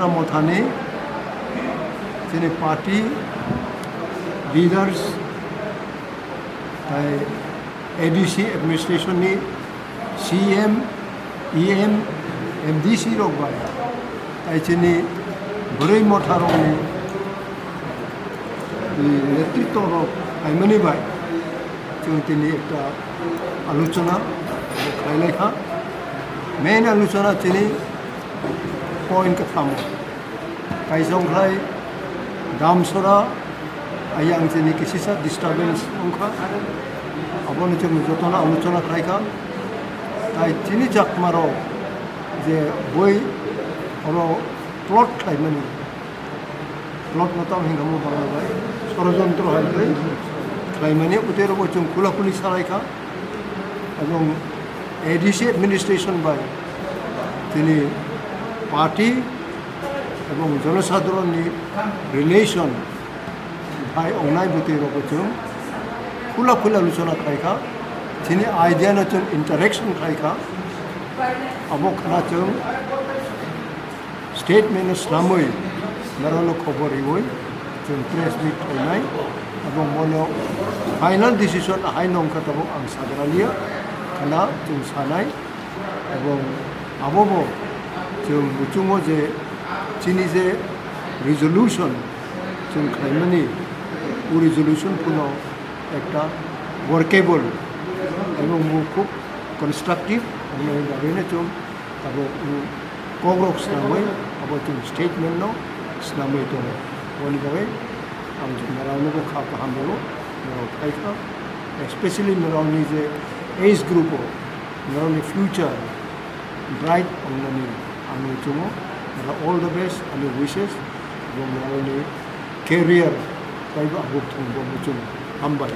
Dusra Mothani, Chini party leaders, ADC administration ni, CM, EM, MDC rok bai, Chini Burai Motharong ni, नेतृत्व rok, Mani bai, Chung tini ekta aluchana, khailai kha, main aluchana chini point ka thamu, kaisong khai, damsora, ayang chini kisisa disturbance ongkha, abon chung jotona aluchana khai kha, tai chini jak maro, je boy oro plot khai mani, plot natam hingamu bala bai, ষড়যন্ত্র হয় তাই মানে ওদের বচন খোলাখুলি সারাইখা এবং ADC administration by তিনি party এবং জনসাধারণের রিলেশন ভাই অনাই বুতের বচন খোলাখুলি আলোচনা খাইখা তিনি আইডিয়া নচন ইন্টারেকশন খাইখা আবক নাচন স্টেটমেন্ট ইসলামই নারানো খবর ইবই press meet online, abang mono final decision hay nong katabong ang sagralia kana tung sanay, abang abobo tung butungo je chini je resolution tung kaimani u resolution puno ekta workable abang mo খুব constructive ano gawin tung abo kogrok sanay abo tung statement no sanay to one way, I'm Marano Kapahamo, Kaika, especially Maroni is a age group, Maroni future, bright on the Anutumo, all the best and the wishes, Maroni career, Kaiba Buktum, Ambai.